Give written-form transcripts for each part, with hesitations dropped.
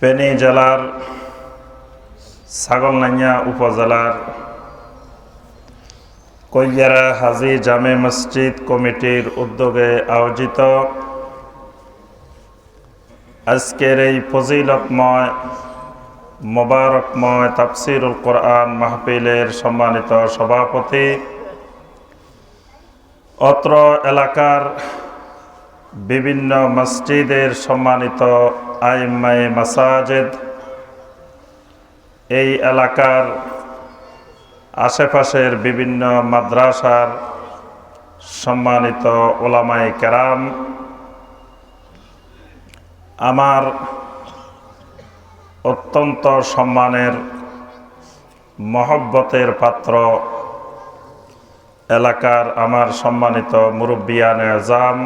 ফেনী জেলার ছাগলনাইয়া উপজেলার কৈয়ারা হাজী জামে মসজিদ কমিটির উদ্যোগে আয়োজিত আজকের এই ফজিলতময় মোবারকময় তাফসীরুল কোরআন মাহফিলের সম্মানিত সভাপতি, অত্র এলাকার বিভিন্ন মসজিদের সম্মানিত আইম্মায়ে মাসাজিদ, এই এলাকার আশেপাশের বিভিন্ন মাদ্রাসার সম্মানিত ওলামায়ে কেরাম, আমার অত্যন্ত সম্মানের মহব্বতের পাত্র এলাকার আমার সম্মানিত মুরব্বিয়ানে আজম,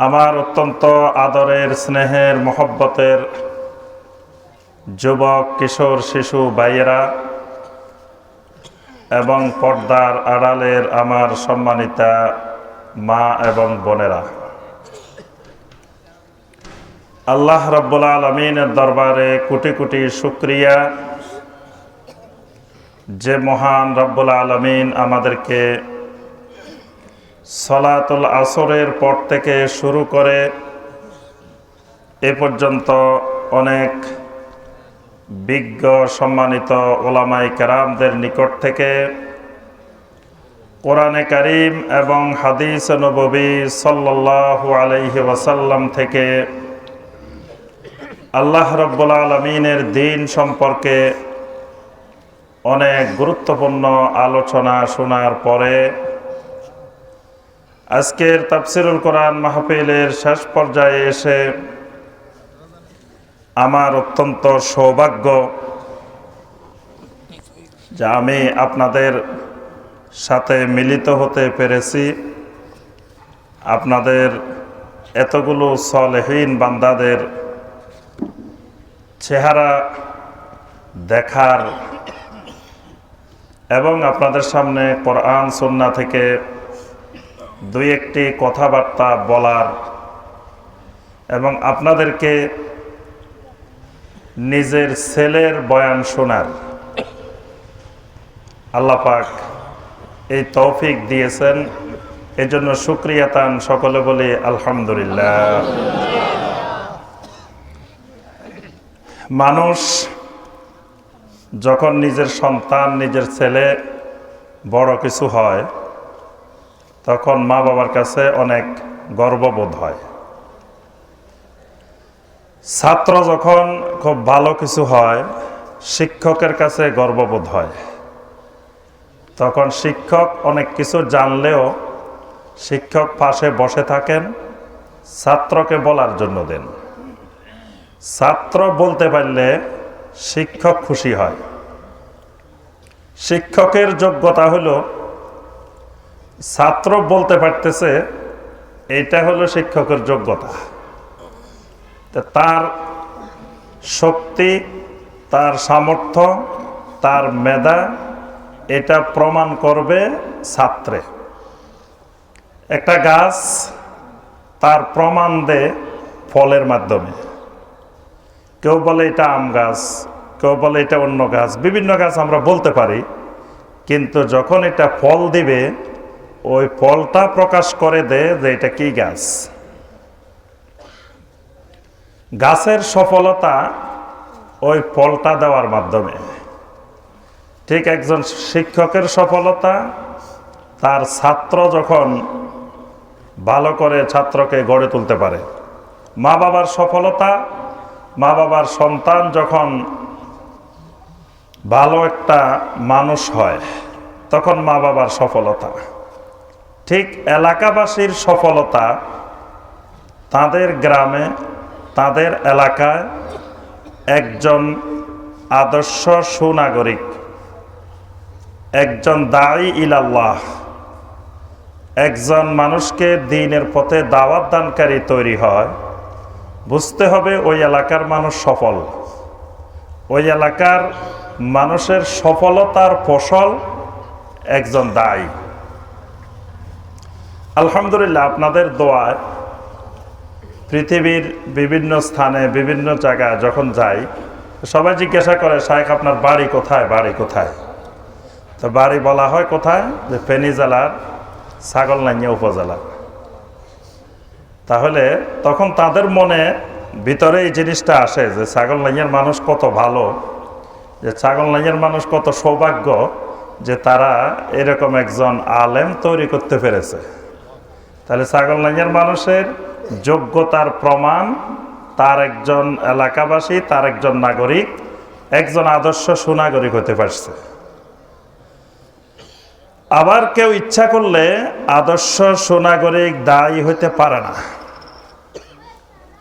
আমার অত্যন্ত আদরের স্নেহের মহব্বতের যুবক কিশোর শিশু ভাইয়েরা এবং পর্দার আড়ালের আমার সম্মানিতা মা এবং বোনেরা, আল্লাহ রাব্বুল আলামিনের দরবারে কোটি কোটি শুকরিয়া যে মহান রাব্বুল আলামিন আমাদেরকে সলাতুল আসরের পর থেকে শুরু করে এ পর্যন্ত অনেক বিজ্ঞ সম্মানিত ওলামায়ে কেরামদের নিকট থেকে কোরআনে কারীম এবং হাদিস নববী সাল্লাল্লাহু আলাইহি ওয়াসাল্লাম থেকে আল্লাহ রাব্বুল আলামিনের দ্বীন সম্পর্কে অনেক গুরুত্বপূর্ণ আলোচনা শোনার পরে আজকের তাফসীরুল কোরআন মাহফিলের শেষ পর্যায়ে এসে আমার অত্যন্ত সৌভাগ্য যে আমি আপনাদের সাথে মিলিত হতে পেরেছি, আপনাদের এতগুলো সালেহীন বান্দাদের চেহারা দেখার এবং আপনাদের সামনে কোরআন সুন্নাহ থেকে দুই একটি কথাবার্তা বলার এবং আপনাদেরকে নিজের ছেলের বয়ান শোনার আল্লাহ পাক এই তৌফিক দিয়েছেন। এজন্য শুকরিয়া তান সকলে বলি আলহামদুলিল্লাহ। মানুষ যখন নিজের সন্তান, নিজের ছেলে বড় কিছু হয় তখন মা বাবার কাছে অনেক গর্ববোধ হয়। ছাত্র যখন খুব ভালো কিছু হয় শিক্ষকের কাছে গর্ববোধ হয়। তখন শিক্ষক অনেক কিছু জানলেও শিক্ষক পাশে বসে থাকেন, ছাত্রকে বলার জন্য দেন। ছাত্র বলতে পারলে শিক্ষক খুশি হয়। শিক্ষকের যোগ্যতা হলো ছাত্র বলতে পারতেছে, এটা হলো শিক্ষকের যোগ্যতা। তার শক্তি, তার সামর্থ্য, তার মেধা এটা প্রমাণ করবে ছাত্রে। একটা গাছ তার প্রমাণ দেয় ফলের মাধ্যমে। কেউ বলে এটা আম গাছ, কেউ বলে এটা অন্য গাছ, বিভিন্ন গাছ আমরা বলতে পারি, কিন্তু যখন এটা ফল দিবে ওই ফলটা প্রকাশ করে দেয় যে এটা কি গাছ। গাছের সফলতা ওই ফলটা দেওয়ার মাধ্যমে। ঠিক একজন শিক্ষকের সফলতা তার ছাত্র যখন ভালো করে ছাত্রকে গড়ে তুলতে পারে। মা বাবার সফলতা, মা বাবার সন্তান যখন ভালো একটা মানুষ হয় তখন মা বাবার সফলতা। ঠিক এলাকাবাসীর সফলতা তাদের গ্রামে, তাদের এলাকায় একজন আদর্শ সুনাগরিক, একজন দাঈ ইলাল্লাহ, একজন মানুষকে দ্বীনের পথে দাওয়াত দানকারী তৈরি হয়। বুঝতে হবে ওই এলাকার মানুষ সফল। ওই এলাকার মানুষের সফলতার ফসল একজন দায়ী। আলহামদুলিল্লাহ, আপনাদের দোয়ায় পৃথিবীর বিভিন্ন স্থানে বিভিন্ন জায়গায় যখন যাই, সবাই জিজ্ঞাসা করে, শাইখ আপনার বাড়ি কোথায়, বাড়ি কোথায়? তো বাড়ি বলা হয় কোথায়? যে ফেনী জেলার ছাগলনাইয়া উপজেলা। তাহলে তখন তাদের মনে ভিতরে এই জিনিসটা আসে যে ছাগলনাইয়ার মানুষ কত ভালো, যে ছাগলনাইয়ার মানুষ কত সৌভাগ্য যে তারা এরকম একজন আলেম তৈরি করতে পেরেছে। তাহলে ছাগলনাইয়ার মানুষের যোগ্যতার প্রমাণ তার একজন এলাকাবাসী, তার একজন নাগরিক, একজন আদর্শ সুনাগরিক হতে পারছে। আবার কেউ ইচ্ছা করলে আদর্শ সুনাগরিক দায়ী হতে পারে না।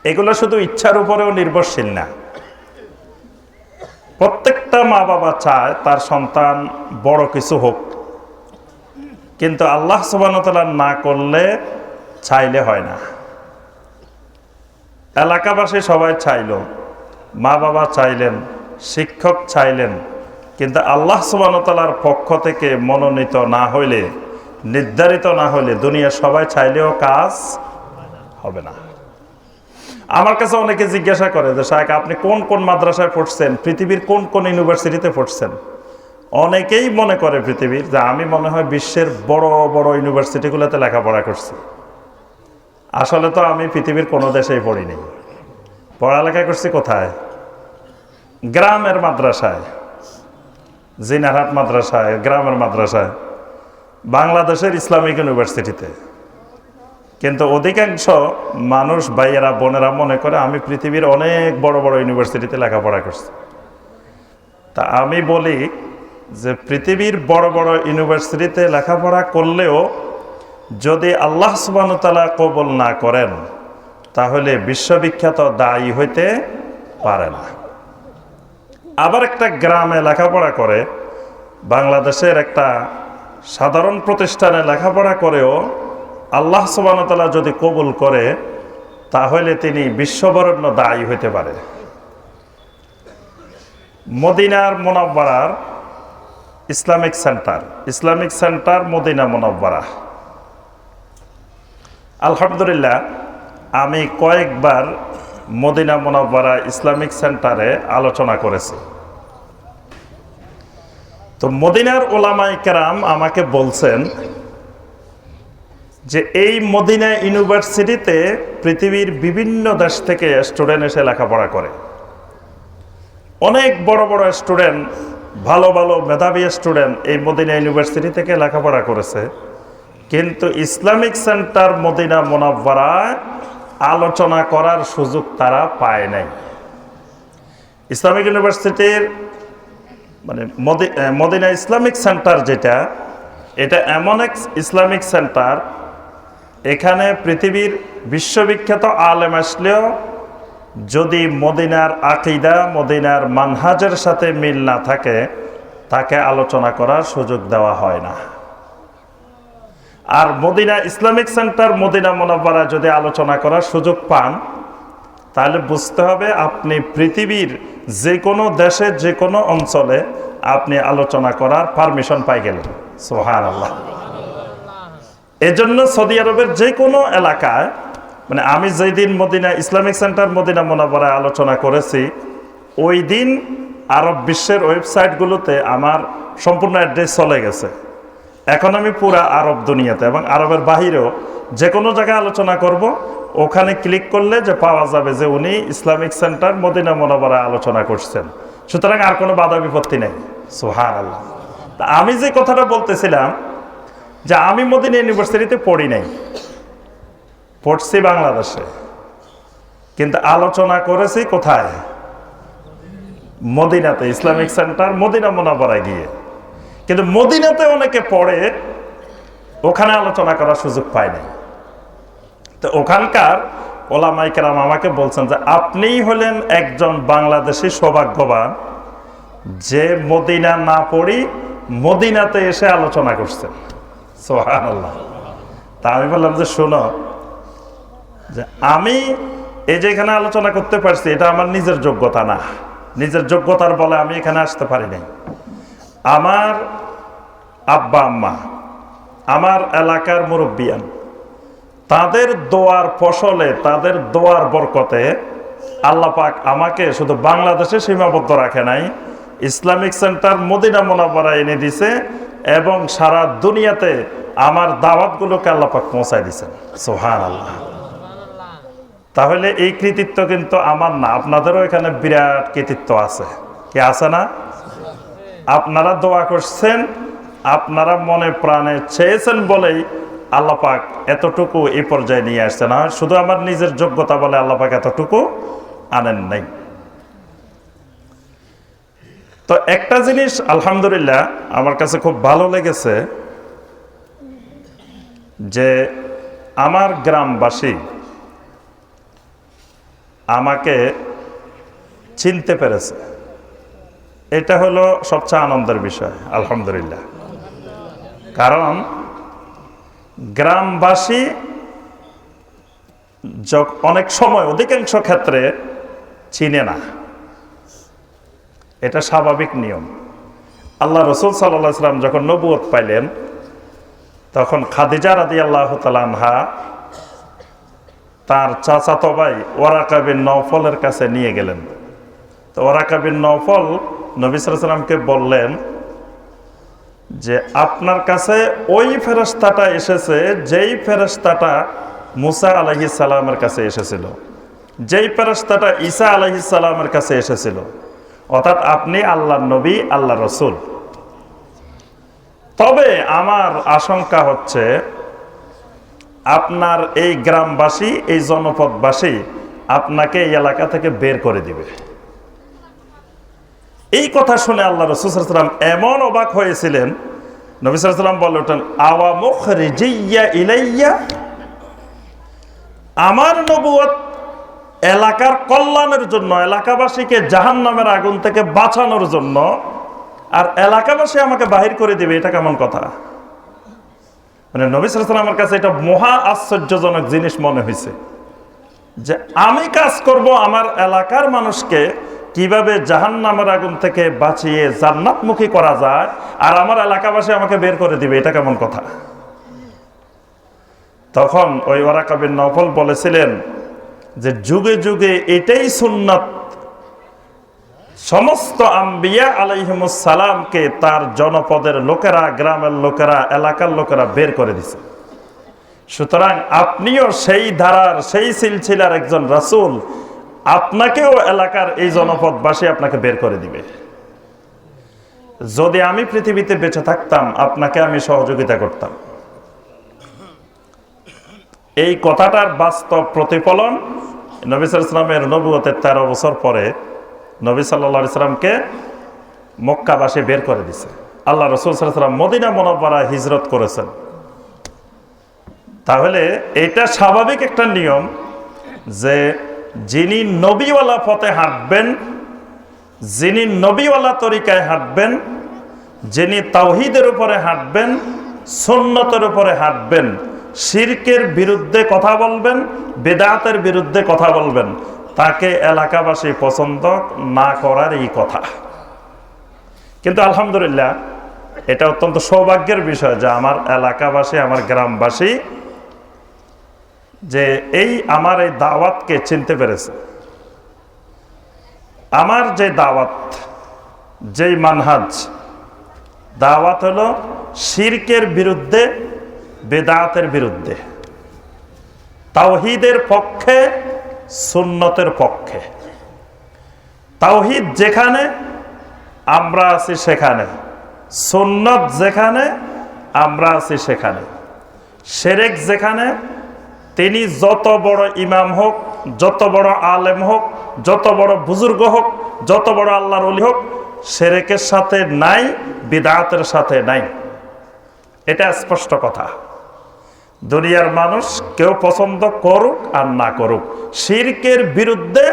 এগুলো শুধু ইচ্ছার উপরেও নির্ভরশীল না। প্রত্যেকটা মা বাবা চায় তার সন্তান বড় কিছু হোক, কিন্তু আল্লাহ সুবহানাহু ওয়া তাআলা না করলে চাইলে হয় না। এলাকাবাসী সবাই চাইল, মা বাবা চাইলেন, শিক্ষক চাইলেন, কিন্তু আল্লাহ সুবহানাহু ওয়া তাআলার পক্ষ থেকে মনোনীত না হইলে, নির্ধারিত না হইলে দুনিয়া সবাই চাইলেও কাজ হবে না। আমার কাছে অনেকে জিজ্ঞাসা করে যে শাইখ আপনি কোন কোন মাদ্রাসায় পড়ছেন, পৃথিবীর কোন কোন ইউনিভার্সিটিতে পড়ছেন? অনেকেই মনে করে পৃথিবীর যে আমি মনে হয় বিশ্বের বড় বড় ইউনিভার্সিটিগুলোতে লেখাপড়া করছি। আসলে তো আমি পৃথিবীর কোনো দেশেই পড়িনি। পড়ালেখা করছি কোথায়? গ্রামের মাদ্রাসায়, জিনারহাট মাদ্রাসায়, গ্রামের মাদ্রাসায়, বাংলাদেশের ইসলামিক ইউনিভার্সিটিতে। কিন্তু অধিকাংশ মানুষ, ভাইয়েরা বোনেরা মনে করে আমি পৃথিবীর অনেক বড় বড় ইউনিভার্সিটিতে লেখাপড়া করছি। তা আমি বলি যে পৃথিবীর বড় বড় ইউনিভার্সিটিতে লেখাপড়া করলেও যদি আল্লাহ সুবহানাহু ওয়া তাআলা কবুল না করেন, তাহলে বিশ্ববিখ্যাত দায়ী হইতে পারে না। আবার একটা গ্রামে লেখাপড়া করে, বাংলাদেশের একটা সাধারণ প্রতিষ্ঠানে লেখাপড়া করেও আল্লাহ সুবহানাহু ওয়া তাআলা যদি কবুল করে, তাহলে তিনি বিশ্ববরেণ্য দায়ী হইতে পারে। মদিনার মুনাওয়ারার ইসলামিক সেন্টার মদিনা মুনাওয়ারা, আলহামদুলিল্লাহ আমি কয়েকবার মদিনা মুনাওয়ারা ইসলামিক সেন্টারে আলোচনা করেছি। তো মদিনার ওলামায়ে কেরাম আমাকে বলছেন যে এই মদিনা ইউনিভার্সিটিতে পৃথিবীর বিভিন্ন দেশ থেকে স্টুডেন্ট এসে লেখাপড়া করে। অনেক বড় বড় স্টুডেন্ট, ভালো ভালো মেধাবী স্টুডেন্ট এই মদিনা ইউনিভার্সিটি থেকে লেখাপড়া করেছে, কিন্তু ইসলামিক সেন্টার মদিনা মুনাওয়ারায় আলোচনা করার সুযোগ তারা পায় নাই। ইসলামিক ইউনিভার্সিটির মানে মদিনা ইসলামিক সেন্টার যেটা, এটা এমন এক ইসলামিক সেন্টার, এখানে পৃথিবীর বিশ্ববিখ্যাত আলেম আসলেও যদি মদিনার আকীদা, মদিনার মানহাজের সাথে মিল না থাকে, তাকে আলোচনা করার সুযোগ দেওয়া হয় না। আর Medina Islamic centre Medina Munawwara যদি আলোচনা করার সুযোগ পান, তাহলে বুঝতে হবে আপনি পৃথিবীর যে কোনো দেশে, যে কোনো অঞ্চলে আপনি আলোচনা করার পারমিশন পাই গেলেন। সুবহানাল্লাহ। এজন্য সৌদি আরবের যে কোনো এলাকায়, মানে আমি যেই দিন মদিনা ইসলামিক সেন্টার মদিনা মুনাওয়ারায় আলোচনা করেছি, ওই দিন আরব বিশ্বের ওয়েবসাইটগুলোতে আমার সম্পূর্ণ অ্যাড্রেস চলে গেছে। এখন আমি পুরা আরব দুনিয়াতে এবং আরবের বাহিরেও যে কোনো জায়গায় আলোচনা করব, ওখানে ক্লিক করলে যে পাওয়া যাবে যে উনি ইসলামিক সেন্টার মদিনা মুনাওয়ারায় আলোচনা করছেন। সুতরাং আর কোনো বাধা বিপত্তি নেই। সুবহানাল্লাহ। তা আমি যে কথাটা বলতেছিলাম যে আমি মদিনা ইউনিভার্সিটিতে পড়ি নাই, পড়ছি বাংলাদেশে, কিন্তু আলোচনা করেছি কোথায়? মদিনাতে, ইসলামিক সেন্টার মদিনা মুনাওয়ারায় গিয়ে। কিন্তু মদিনাতে অনেকে পড়ে, ওখানে আলোচনা করার সুযোগ পায় নাই। তো ওখানকার ওলামায়ে কেরাম আমাকে বলছেন যে আপনিই হলেন একজন বাংলাদেশি সৌভাগ্যবান যে মদিনা না পড়ি মদিনাতে এসে আলোচনা করছেন। সুবহানাল্লাহ। তা আমি বললাম যে শোনো, যে আমি এই যে এখানে আলোচনা করতে পারছি, এটা আমার নিজের যোগ্যতা না, নিজের যোগ্যতার বলে আমি এখানে আসতে পারি নাই। আমার আব্বা আম্মা, আমার এলাকার মুরব্বিয়ান, তাদের দোয়ার ফসলে, তাদের দোয়ার বরকতে আল্লাহ পাক আমাকে শুধু বাংলাদেশে সীমাবদ্ধ রাখে নাই, ইসলামিক সেন্টার মদিনা মুনাওয়ারা এনে দিছে এবং সারা দুনিয়াতে আমার দাওয়াতগুলোকে আল্লাহ পাক পৌঁছায় দিয়েছেন। সুবহানাল্লাহ। তাহলে এই কৃতিত্ব কিন্তু আমার না, আপনাদেরও এখানে বিরাট কৃতিত্ব আছে। কি আছে না? আপনারা দোয়া করছেন, আপনারা মনে প্রাণে চেয়েছেন বলেই আল্লাহ পাক এতটুকু এই পর্যায়ে নিয়ে আসছে। না শুধু আমার নিজের যোগ্যতা বলে আল্লাহ পাক এতটুকু আনেন নাই। তো একটা জিনিস আলহামদুলিল্লাহ আমার কাছে খুব ভালো লেগেছে যে আমার গ্রামবাসী আমাকে চিনতে পেরেছে। এটা হলো সবচেয়ে আনন্দের বিষয় আলহামদুলিল্লাহ। কারণ গ্রামবাসী অনেক সময় অধিকাংশ ক্ষেত্রে চিনে না, এটা স্বাভাবিক নিয়ম। আল্লাহ রসুল সাল্লাল্লাহু আলাইহি ওয়াসাল্লাম যখন নবুয়ত পাইলেন তখন খাদিজা রাদিয়াল্লাহু তাআলা আনহা তার চাচাতো ভাই ওয়ারাকা বিন নওফলের কাছে নিয়ে গেলেন। তো ওয়ারাকা বিন নওফল নবী সাল্লাল্লাহু আলাইহি ওয়াসাল্লামকে বললেন যে আপনার কাছে ওই ফেরেশতাটা এসেছে যেই ফেরেশতাটা মুসা আলাইহিস সালামের কাছে এসেছিল, যেই ফেরেশতাটা ঈসা আলাইহিস সালামের কাছে এসেছিল। অর্থাৎ আপনি আল্লাহর নবী, আল্লাহর রাসূল। তবে আমার আশঙ্কা হচ্ছে আপনার এই গ্রামবাসী, এই জনপদবাসী আপনাকে এই এলাকা থেকে বের করে দিবে। এই কথা শুনে আল্লাহ রাসূল সাল্লাল্লাহু আলাইহি ওয়াসাল্লাম এমন অবাক হয়েছিলেন, নবী সাল্লাল্লাহু আলাইহি ওয়াসাল্লাম বলে ওঠেন, আওয়া মুখরিজিয়া ইলাইয়া, আমার নবুয়ত এলাকার কল্যাণের জন্য, এলাকাবাসীকে জাহান্নামের আগুন থেকে বাঁচানোর জন্য, আর এলাকাবাসী আমাকে বাহির করে দিবে, এটা কেমন কথা? মানে নবী সাল্লাল্লাহু আলাইহি ওয়াসাল্লামের কাছে এটা মহা আশ্চর্যজনক জিনিস মনে হয়েছে যে আমি কাজ করব আমার এলাকার মানুষকে কিভাবে জাহান্নামের আগুন থেকে বাঁচিয়ে জান্নাতমুখী করা যায়, আর আমার এলাকাবাসী আমাকে বের করে দিবে, এটা কেমন কথা? তখন ওই ওয়ারাকা বিন নওফল বলেছিলেন যে যুগে যুগে এটাই সুন্নাত, সমস্ত আম্বিয়া আলাইহিমুস সালামকে তার জনপদের লোকেরা, গ্রামের লোকেরা, এলাকার লোকেরা বের করে দিছে। সুতরাং আপনিও সেই ধারার, সেই সিলসিলার একজন রাসূল, আপনাকেও এলাকার এই জনপদবাসী আপনাকে বের করে দিবে। যদি আমি পৃথিবীতে বেঁচে থাকতাম আপনাকে আমি সহযোগিতা করতাম। এই কথাটার বাস্তব প্রতিফলন নবী সাল্লাল্লাহু আলাইহি ওয়াসাল্লামের নবুয়তের 13 বছর পরে নবী সাল্লাল্লাহু আলাইহি ওয়াসাল্লামকে মক্কাবাসী বের করে দিছে। আল্লাহ রাসূল সাল্লাল্লাহু আলাইহি ওয়াসাল্লাম মদিনা মুনাওয়ারায় হিজরত করেছেন। তাহলে এটা স্বাভাবিক একটা নিয়ম যে যিনি নবীওয়ালা পথে হাঁটবেন, যিনি নবীওয়ালা তরিকায় হাঁটবেন, যিনি তাওহীদের উপরে হাঁটবেন, সুন্নতের উপরে হাঁটবেন, শিরকের বিরুদ্ধে কথা বলবেন, বিদআতের বিরুদ্ধে কথা বলবেন, তাকে এলাকাবাসী পছন্দ না করার এই কথা। কিন্তু আলহামদুলিল্লাহ এটা অত্যন্ত সৌভাগ্যের বিষয় যে আমার এলাকাবাসী, আমার গ্রামবাসী যে আমার এই দাওয়াতকে চিনতে পেরেছে। আমার যে দাওয়াত, যেই মানহাজ, দাওয়াত হলো শিরকের বিরুদ্ধে, বিদআতের বিরুদ্ধে, তাওহীদের পক্ষে, সুন্নতের পক্ষে। তাওহীদ যেখানে আমরা আছি সেখানে, সুন্নত যেখানে আমরা আছি সেখানে, শিরক যেখানে, তিনি যত বড় ইমাম হোক, যত বড় আলেম হোক, যত বড় বুজুর্গ হোক, যত বড় আল্লাহর ওলি হোক, শিরকের সাথে নাই, বিদআতের সাথে নাই। এটা স্পষ্ট কথা। দুনিয়ার মানুষ কেউ পছন্দ করুক আর না করুক, শিরকের বিরুদ্ধে,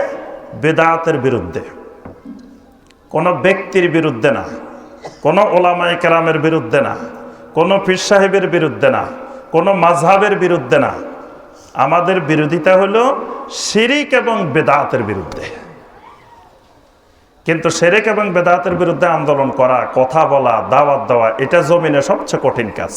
বিদআতের বিরুদ্ধে, কোনো ব্যক্তির বিরুদ্ধে না, কোনো ওলামায়ে কেরামের বিরুদ্ধে না, কোনো পীর সাহেবের বিরুদ্ধে না, কোনো মাযহাবের বিরুদ্ধে না। আমাদের বিরোধিতা হলো শিরক এবং বিদআতের বিরুদ্ধে। কিন্তু শিরক এবং বিদআতের বিরুদ্ধে আন্দোলন করা, কথা বলা, দাওয়াত দেওয়া, এটা জমিনে সবচেয়ে কঠিন কাজ।